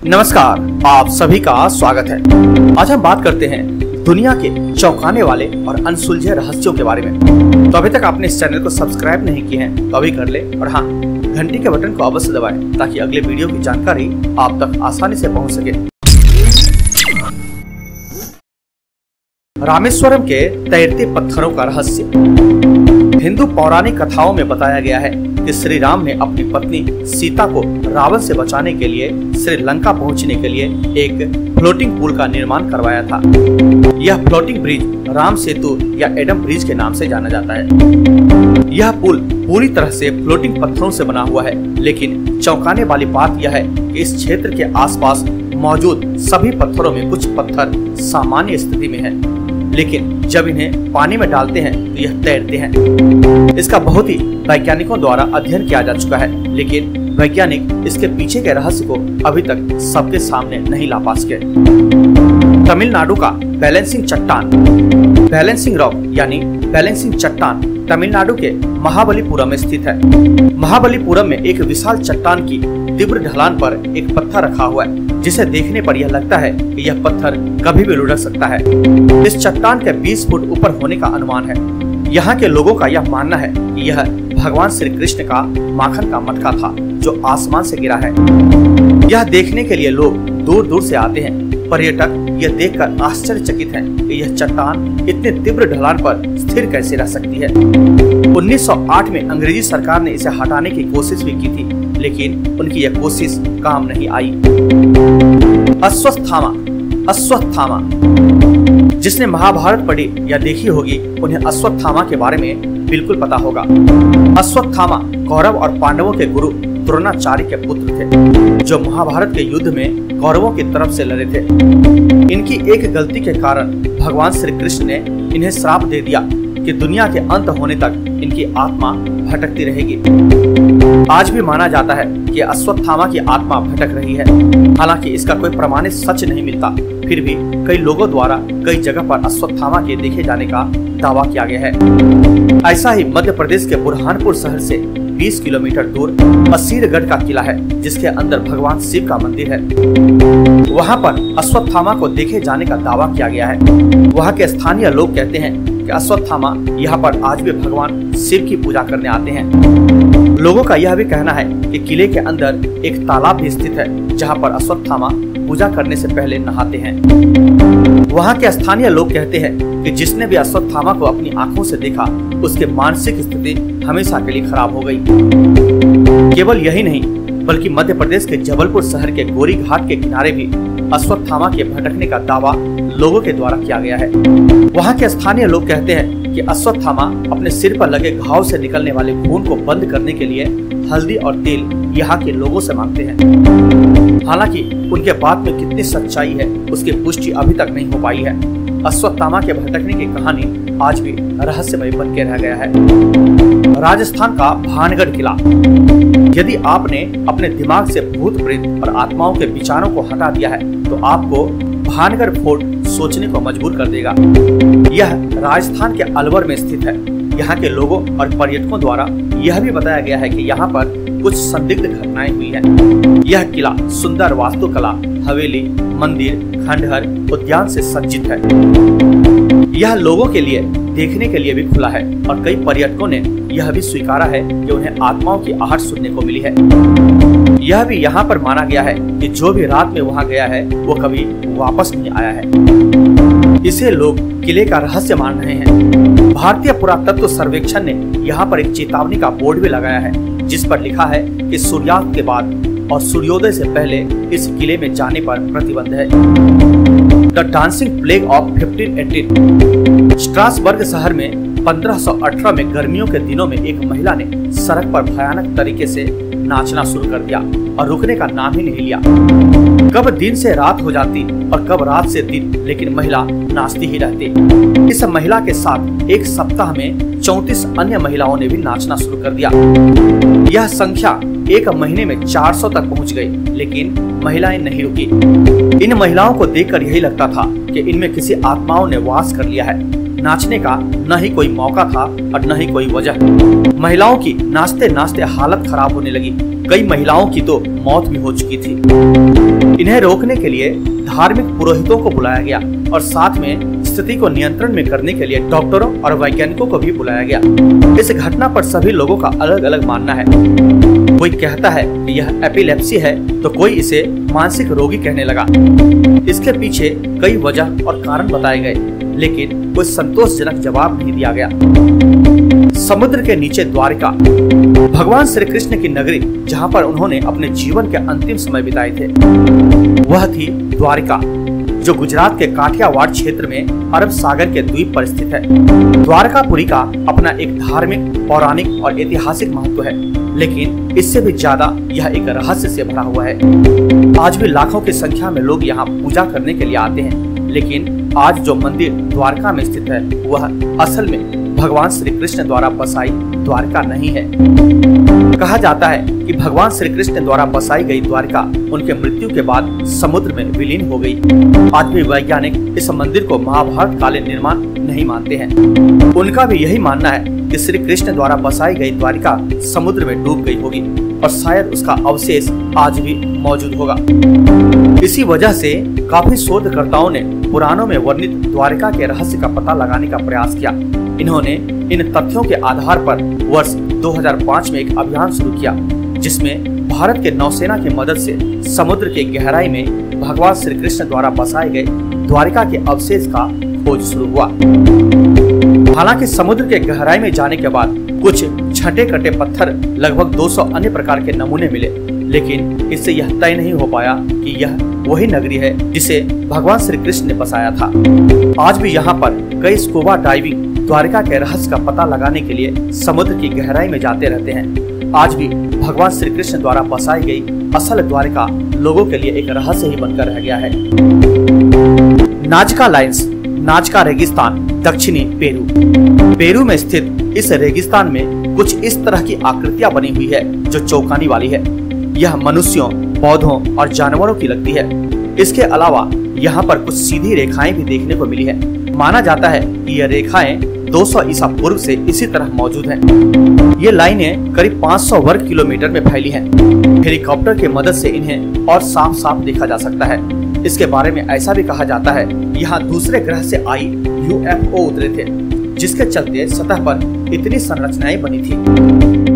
नमस्कार, आप सभी का स्वागत है। आज हम बात करते हैं दुनिया के चौंकाने वाले और अनसुलझे रहस्यों के बारे में। तो अभी तक आपने इस चैनल को सब्सक्राइब नहीं किए हैं तो अभी कर ले और हाँ, घंटी के बटन को अवश्य दबाएं ताकि अगले वीडियो की जानकारी आप तक आसानी से पहुंच सके। रामेश्वरम के तैरते पत्थरों का रहस्य। हिंदू पौराणिक कथाओं में बताया गया है कि श्री राम ने अपनी पत्नी सीता को रावण से बचाने के लिए श्रीलंका पहुंचने के लिए एक फ्लोटिंग पुल का निर्माण करवाया था। यह फ्लोटिंग ब्रिज राम सेतु या एडम ब्रिज के नाम से जाना जाता है। यह पुल पूरी तरह से फ्लोटिंग पत्थरों से बना हुआ है, लेकिन चौंकाने वाली बात यह है कि इस क्षेत्र के आसपास मौजूद सभी पत्थरों में कुछ पत्थर सामान्य स्थिति में हैं, लेकिन जब इन्हें पानी में डालते हैं तो यह तैरते हैं। इसका बहुत ही वैज्ञानिकों द्वारा अध्ययन किया जा चुका है, लेकिन वैज्ञानिक इसके पीछे के रहस्य को अभी तक सबके सामने नहीं ला पा सके। तमिलनाडु का बैलेंसिंग चट्टान, बैलेंसिंग रॉक यानी बैलेंसिंग चट्टान तमिलनाडु के महाबलीपुरम में स्थित है। महाबलीपुरम में एक विशाल चट्टान की तीव्र ढलान पर एक पत्थर रखा हुआ है, जिसे देखने पर यह लगता है कि यह पत्थर कभी भी लुढ़क सकता है। इस चट्टान के 20 फुट ऊपर होने का अनुमान है। यहाँ के लोगों का यह मानना है कि यह भगवान श्री कृष्ण का माखन का मटका था जो आसमान से गिरा है। यह देखने के लिए लोग दूर दूर से आते हैं। पर्यटक यह देखकर आश्चर्यचकित हैं कि यह चट्टान इतने तीव्र ढलान पर स्थिर कैसे रह सकती है। 1908 में अंग्रेजी सरकार ने इसे हटाने की कोशिश भी की थी, लेकिन उनकी यह कोशिश काम नहीं आई। अश्वत्थामा, जिसने महाभारत पढ़ी या देखी होगी उन्हें अश्वत्थामा के बारे में बिल्कुल पता होगा। अश्वत्थामा कौरव और पांडवों के गुरु द्रोणाचार्य के पुत्र थे, जो महाभारत के युद्ध में कौरवों की तरफ से लड़े थे। इनकी एक गलती के कारण भगवान श्री कृष्ण ने इन्हें श्राप दे दिया कि दुनिया के अंत होने तक इनकी आत्मा भटकती रहेगी। आज भी माना जाता है कि अश्वत्थामा की आत्मा भटक रही है। हालांकि इसका कोई प्रमाणित सच नहीं मिलता, फिर भी कई लोगों द्वारा कई जगह पर अश्वत्थामा के देखे जाने का दावा किया गया है। ऐसा ही मध्य प्रदेश के बुरहानपुर शहर से 20 किलोमीटर दूर असीरगढ़ का किला है, जिसके अंदर भगवान शिव का मंदिर है। वहाँ पर अश्वत्थामा को देखे जाने का दावा किया गया है। वहाँ के स्थानीय लोग कहते हैं कि अश्वत्थामा यहाँ पर आज भी भगवान शिव की पूजा करने आते हैं। लोगों का यह भी कहना है कि किले के अंदर एक तालाब भी स्थित है, जहाँ पर अश्वत्थामा पूजा करने से पहले नहाते हैं। वहाँ के स्थानीय लोग कहते हैं कि जिसने भी अश्वत्थामा को अपनी आंखों से देखा, उसके मानसिक स्थिति हमेशा के लिए खराब हो गई। केवल यही नहीं, बल्कि मध्य प्रदेश के जबलपुर शहर के गोरी घाट के किनारे भी अश्वत्थामा के भटकने का दावा लोगों के द्वारा किया गया है। वहाँ के स्थानीय लोग कहते हैं कि अश्वत्थामा अपने सिर पर लगे घाव से निकलने वाले खून को बंद करने के लिए हल्दी और तेल यहाँ के लोगों से मांगते हैं। हालांकि उनके बात में कितनी सच्चाई है उसकी पुष्टि अभी तक नहीं हो पाई है। अश्वत्थामा के भटकने की कहानी आज भी रहस्यमय बन के रह गया है। राजस्थान का भानगढ़ किला। यदि आपने अपने दिमाग से भूत प्रेत और आत्माओं के विचारों को हटा दिया है तो आपको भानगढ़ फोर्ट सोचने को मजबूर कर देगा। यह राजस्थान के अलवर में स्थित है। यहाँ के लोगों और पर्यटकों द्वारा यह भी बताया गया है कि यहाँ पर कुछ संदिग्ध घटनाएं हुई हैं। यह किला सुंदर वास्तुकला, हवेली, मंदिर, खंडहर, उद्यान से सज्जित है। यह लोगों के लिए देखने के लिए भी खुला है और कई पर्यटकों ने यह भी स्वीकारा है कि उन्हें आत्माओं की आहट सुनने को मिली है। यह भी यहाँ पर माना गया है कि जो भी रात में वहाँ गया है वो कभी वापस नहीं आया है। इसे लोग किले का रहस्य मान रहे हैं। भारतीय पुरातत्व सर्वेक्षण ने यहाँ पर एक चेतावनी का बोर्ड भी लगाया है, जिस पर लिखा है कि सूर्यास्त के बाद और सूर्योदय से पहले इस किले में जाने पर प्रतिबंध है। The dancing plague of 1518। Strasbourg शहर में 1518 में गर्मियों के दिनों में एक महिला ने सड़क पर भयानक तरीके से नाचना शुरू कर दिया और रुकने का नाम ही नहीं लिया। कब दिन से रात हो जाती और कब रात से दिन, लेकिन महिला नाचती ही रहती। इस महिला के साथ एक सप्ताह में 34 अन्य महिलाओं ने भी नाचना शुरू कर दिया। यह संख्या एक महीने में 400 तक पहुंच गई, लेकिन महिलाएं नहीं रुकी। इन महिलाओं को देखकर यही लगता था कि इनमें किसी आत्माओं ने वास कर लिया है। नाचने का न ही कोई मौका था और न ही कोई वजह। महिलाओं की नाचते नाचते हालत खराब होने लगी। कई महिलाओं की तो मौत भी हो चुकी थी। इन्हें रोकने के लिए धार्मिक पुरोहितों को बुलाया गया और साथ में स्थिति को नियंत्रण में करने के लिए डॉक्टरों और वैज्ञानिकों को भी बुलाया गया। इस घटना पर सभी लोगों का अलग अलग मानना है। कोई कहता है कि यह एपिलेप्सी है तो कोई इसे मानसिक रोगी कहने लगा। इसके पीछे कई वजह और कारण बताए गए, लेकिन कोई संतोषजनक जवाब नहीं दिया गया। समुद्र के नीचे द्वारिका, भगवान श्री कृष्ण की नगरी, जहाँ पर उन्होंने अपने जीवन के अंतिम समय बिताए थे, वह थी द्वारिका, जो गुजरात के काठियावाड़ क्षेत्र में अरब सागर के द्वीप पर स्थित है। द्वारकापुरी का अपना एक धार्मिक, पौराणिक और ऐतिहासिक महत्व है, लेकिन इससे भी ज्यादा यह एक रहस्य से भरा हुआ है। आज भी लाखों की संख्या में लोग यहाँ पूजा करने के लिए आते हैं, लेकिन आज जो मंदिर द्वारका में स्थित है वह असल में भगवान श्री कृष्ण द्वारा बसाई द्वारका नहीं है। कहा जाता है कि भगवान श्री कृष्ण द्वारा बसाई गई द्वारका उनके मृत्यु के बाद समुद्र में विलीन हो गई। आज भी वैज्ञानिक इस मंदिर को महाभारत कालीन निर्माण नहीं मानते हैं। उनका भी यही मानना है कि श्री कृष्ण द्वारा बसाई गई द्वारिका समुद्र में डूब गई होगी और शायद उसका अवशेष आज भी मौजूद होगा। इसी वजह से काफी शोधकर्ताओं ने पुराणों में वर्णित द्वारिका के रहस्य का पता लगाने का प्रयास किया। इन्होंने इन तथ्यों के आधार पर वर्ष 2005 में एक अभियान शुरू किया, जिसमें भारत के नौसेना की मदद से समुद्र के गहराई में भगवान श्री कृष्ण द्वारा बसाए गए द्वारिका के अवशेष का खोज शुरू हुआ। हालांकि समुद्र के गहराई में जाने के बाद कुछ छटे कटे पत्थर, लगभग 200 अन्य प्रकार के नमूने मिले, लेकिन इससे यह तय नहीं हो पाया कि यह वही नगरी है जिसे भगवान श्री कृष्ण ने बसाया था। आज भी यहाँ पर कई स्कूबा डाइविंग द्वारिका के रहस्य का पता लगाने के लिए समुद्र की गहराई में जाते रहते हैं। आज भी भगवान श्री कृष्ण द्वारा बसाई गई असल द्वारिका लोगों के लिए एक रहस्य ही बनकर रह गया है। नाजका लाइन्स, नाजका रेगिस्तान, दक्षिणी पेरू। पेरू में स्थित इस रेगिस्तान में कुछ इस तरह की आकृतियां बनी हुई है जो चौंकाने वाली है। यह मनुष्यों, पौधों और जानवरों की लगती है। इसके अलावा यहाँ पर कुछ सीधी रेखाएं भी देखने को मिली है। माना जाता है कि यह रेखाएं 200 ईसा पूर्व से इसी तरह मौजूद हैं। ये लाइनें करीब 500 वर्ग किलोमीटर में फैली हैं। हेलीकॉप्टर की मदद से इन्हें और साफ साफ देखा जा सकता है। इसके बारे में ऐसा भी कहा जाता है यहाँ दूसरे ग्रह से आई UFO उतरे थे, जिसके चलते सतह पर इतनी संरचनाएं बनी थी।